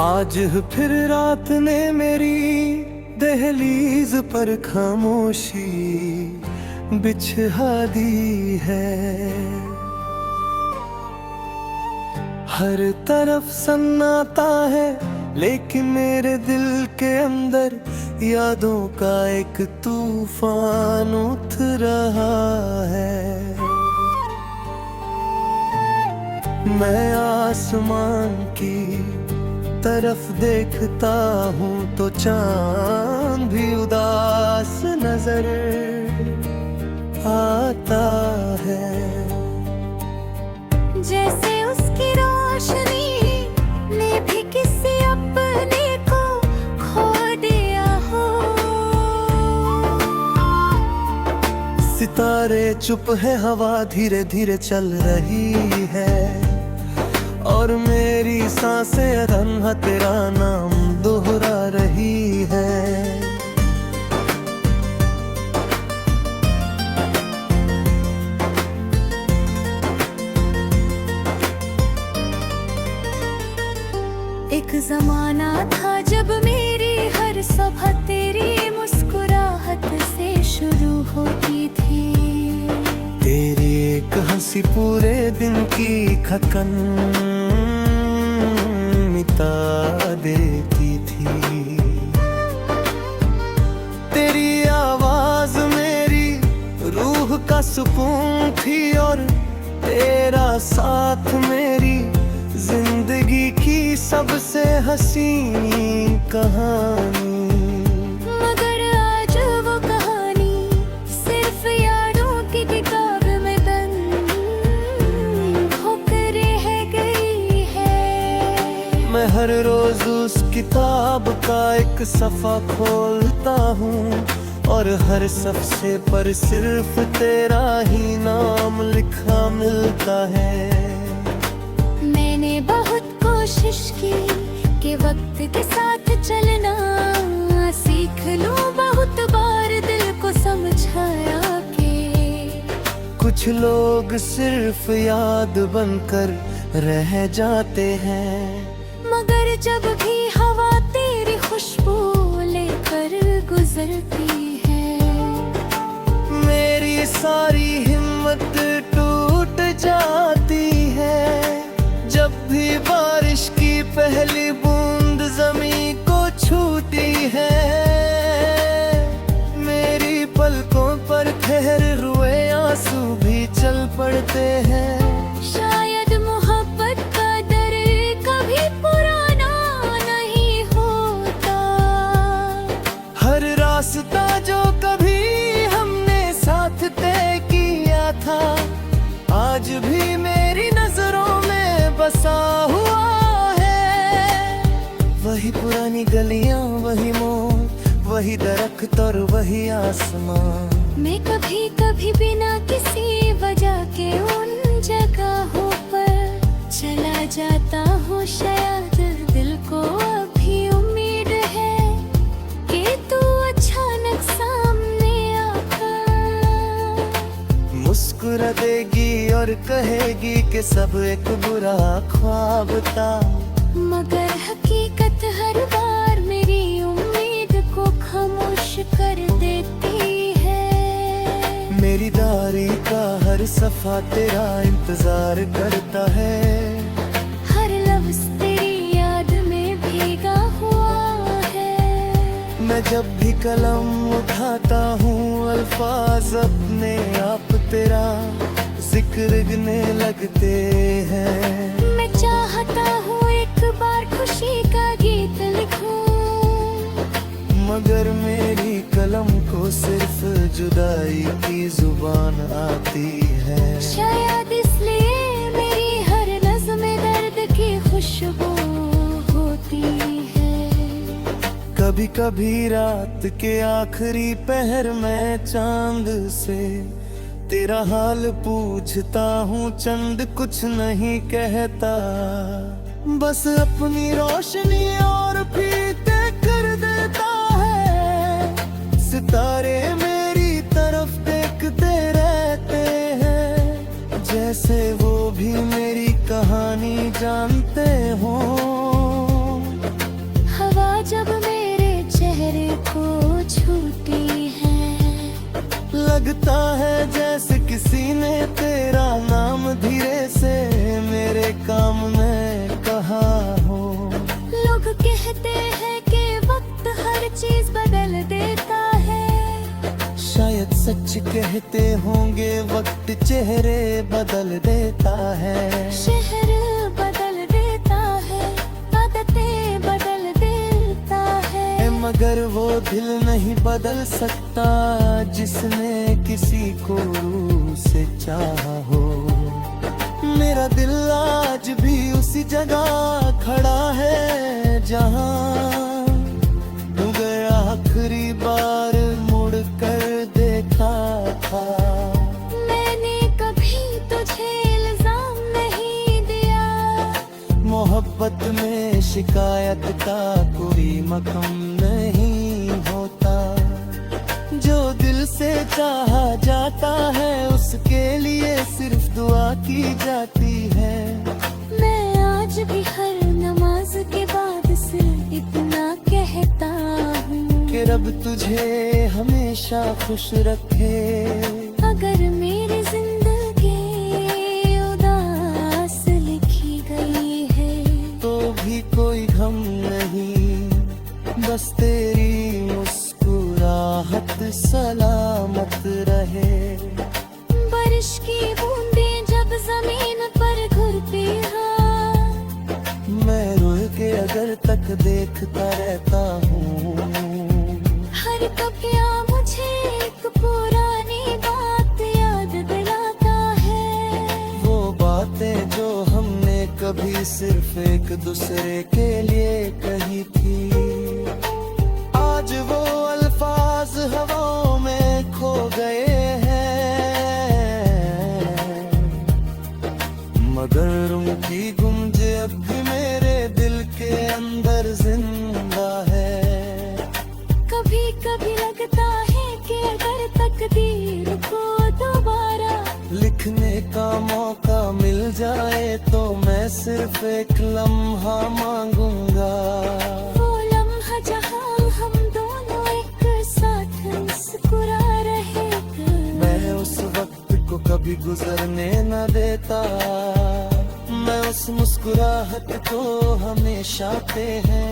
आज फिर रात ने मेरी दहलीज पर खामोशी बिछा दी है। हर तरफ सन्नाटा है, लेकिन मेरे दिल के अंदर यादों का एक तूफान उठ रहा है। मैं आसमान की तरफ देखता हूँ तो चांद भी उदास नजर आता है। जैसे उसकी रोशनी ने भी किसी अपने को खो दिया हो। सितारे चुप है, हवा धीरे धीरे चल रही है, और मेरी सांसें तन्हा तेरा नाम दोहरा रही है। एक जमाना था जब मेरी हर सभा तेरी मुस्कुराहट से शुरू होती थी। तेरी एक हंसी पूरे दिन की थकन मिटा देती थी। तेरी आवाज मेरी रूह का सुकून थी, और तेरा साथ मेरी जिंदगी की सबसे हसीन कहानी। मगर आज वो कहानी सिर्फ यादों की किताब में बंद होकर रह गई है। मैं हर रोज उस किताब का एक सफ़ा खोलता हूँ, और हर सफ़े पर सिर्फ तेरा ही नाम लिखा मिलता है। मैंने बहुत कोशिश की कि वक्त के साथ चलना सीख लूं, बहुत बार दिल को समझाया कि कुछ लोग सिर्फ याद बनकर रह जाते हैं। मगर जब भी हवा तेरी खुशबू लेकर गुजरती है, मेरी सारी हिम्मत टूट जाती है। जब भी बारिश की पहली बूंद जमीन को छूती है, मेरी पलकों पर ठहरे हुए आंसू भी चल पड़ते हैं। शायद मोहब्बत का दर्द कभी पुराना नहीं होता। हर रास्ता जो कभी हमने साथ तय किया था, आज भी मेरी नजरों में बसा हुआ है। वही पुरानी गलियां, वही मोड़, वही दरख्त और वही आसमां। मैं कभी कभी बिना किसी वजह के उन जगहों पर चला जाता हूँ। शायद दिल को अभी उम्मीद है कि तू अचानक सामने आकर मुस्कुरा देगी और कहेगी कि सब एक बुरा ख्वाब था। मगर हकीकत हर बार मेरी उम्मीद को खामोश कर देती है। मेरी डायरी का हर सफ़ा तेरा इंतजार करता है। हर लफ्ज़ तेरी याद में भीगा हुआ है। मैं जब भी कलम उठाता हूँ, अल्फाज अपने आप तेरा जिक्र गिने लगते हैं। मैं चाहता हूँ एक बार खुशी का गीत लिखूं, मगर मेरी कलम को सिर्फ जुदाई की जुबान आती है। शायद इसलिए मेरी हर नज़्म में दर्द की खुशबू होती है। कभी कभी रात के आखिरी पहर में चांद से तेरा हाल पूछता हूँ, चंद कुछ नहीं कहता, बस अपनी रोशनी और फीते कर देता है। सितारे मेरी तरफ देखते रहते हैं, जैसे वो भी मेरी कहानी जानते हो। लगता है जैसे किसी ने तेरा नाम धीरे से मेरे काम में कहा हो। लोग कहते हैं कि वक्त हर चीज बदल देता है। शायद सच कहते होंगे, वक्त चेहरे बदल देता है। शहर बदल देता है, आदतें बदल देता है, मगर वो दिल नहीं बदल सकता जिसने किसी को रूह से चाहा हो। मेरा दिल आज भी उसी जगह खड़ा है जहाँ तुझे आखिरी बार मुड़ कर देखा था। मैंने कभी तुझे इल्जाम नहीं दिया। मोहब्बत में शिकायत का कोई मकाम नहीं होता। जो दिल से चाहा जाता है उसके लिए सिर्फ दुआ की जाती है। मैं आज भी हर नमाज के बाद सिर्फ इतना कहता हूँ कि रब तुझे हमेशा खुश रखे। अगर मेरी जिंदगी उदास लिखी गई है तो भी कोई गम नहीं, बस तेरी मुस्कुराहट सलामत रहे। बारिश की बूंदें जब जमीन पर घुरती हैं, मैं रुल के अगर तक देखता रहता हूँ। हर कपिया मुझे एक पुरानी बात याद दिलाता है। वो बातें जो हमने कभी सिर्फ एक दूसरे के लिए कही थी, आज वो अल्फाज हवाओं में खो गए हैं। मगर उनकी गूंज अब भी मेरे दिल के अंदर जिंदा है। कभी कभी लगता है कि अगर तकदीर को दोबारा लिखने का मौका मिल जाए तो मैं सिर्फ एक लम्हा मांगूंगा। वो लम्हा जहाँ हम दोनों एक साथ मुस्कुरा रहे थे। मैं उस वक्त को कभी गुजरने न देता। मैं उस मुस्कुराहट को हमेशा पे है